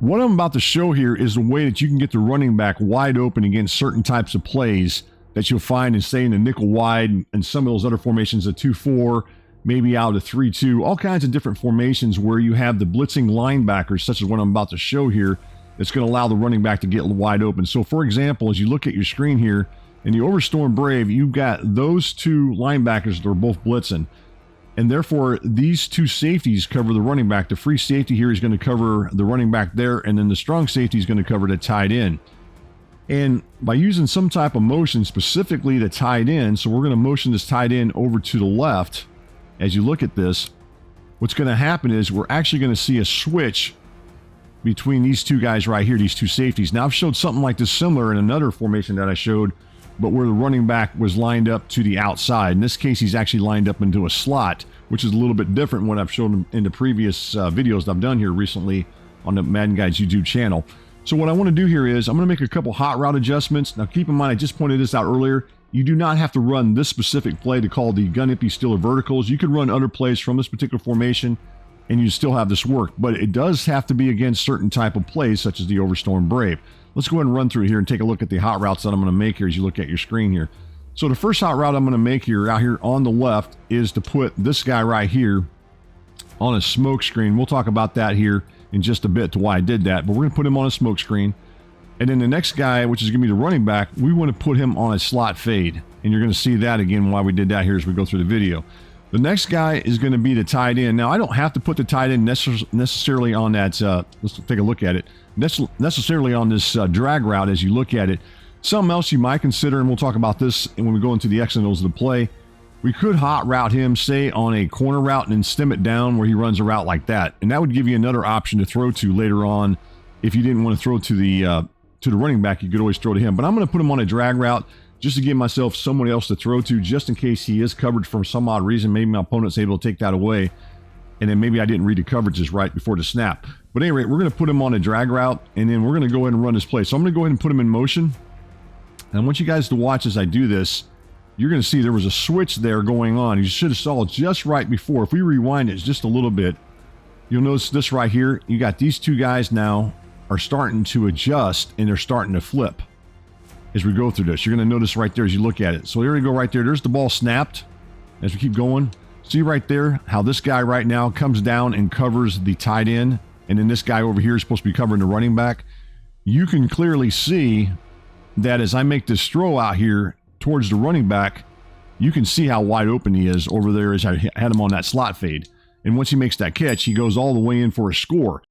What I'm about to show here is the way that you can get the running back wide open against certain types of plays that you'll find in, say, in a nickel wide and some of those other formations, a 2-4, maybe out of 3-2, all kinds of different formations where you have the blitzing linebackers, such as what I'm about to show here, that's going to allow the running back to get wide open. So, for example, as you look at your screen here, in the Overstorm Brave, you've got those two linebackers that are both blitzing. And therefore, these two safeties cover the running back. The free safety here is going to cover the running back there, and then the strong safety is going to cover the tight end. And by using some type of motion, specifically the tight end, so we're going to motion this tight end over to the left. As you look at this, what's going to happen is we're actually going to see a switch between these two guys right here, these two safeties. Now, I've showed something like this similar in another formation that I showed, but where the running back was lined up to the outside. In this case, he's actually lined up into a slot, which is a little bit different from what I've shown in the previous videos that I've done here recently on the Madden Guys YouTube channel. So what I want to do here is I'm going to make a couple hot route adjustments. Now, keep in mind, I just pointed this out earlier. You do not have to run this specific play to call the gun empty stealer verticals. You could run other plays from this particular formation and you still have this work, but it does have to be against certain type of plays such as the Overstorm Brave. Let's go ahead and run through here and take a look at the hot routes that I'm going to make here as you look at your screen here. So the first hot route I'm going to make here out here on the left is to put this guy right here on a smoke screen. We'll talk about that here in just a bit to why I did that, but we're going to put him on a smoke screen. And then the next guy, which is going to be the running back, we want to put him on a slot fade. And you're going to see that again why we did that here as we go through the video. The next guy is going to be the tight end. Now, I don't have to put the tight end necessarily on that. Let's take a look at it. Necessarily on this drag route as you look at it. Something else you might consider, and we'll talk about this when we go into the X and O's of the play. We could hot route him, say, on a corner route and then stem it down where he runs a route like that. And that would give you another option to throw to later on. If you didn't want to throw to the running back, you could always throw to him. But I'm going to put him on a drag route just to give myself someone else to throw to, just in case he is covered for some odd reason. Maybe my opponent's able to take that away. And then maybe I didn't read the coverages right before the snap. But anyway, we're going to put him on a drag route, and then we're going to go ahead and run this play. So I'm going to go ahead and put him in motion. And I want you guys to watch as I do this. You're going to see there was a switch there going on. You should have saw just right before. If we rewind it just a little bit, you'll notice this right here. You got these two guys now are starting to adjust, and they're starting to flip as we go through this. You're going to notice right there as you look at it. So here we go right there. There's the ball snapped as we keep going. See right there how this guy right now comes down and covers the tight end, and then this guy over here is supposed to be covering the running back. You can clearly see that as I make this throw out here towards the running back, you can see how wide open he is over there as I had him on that slot fade. And once he makes that catch, he goes all the way in for a score.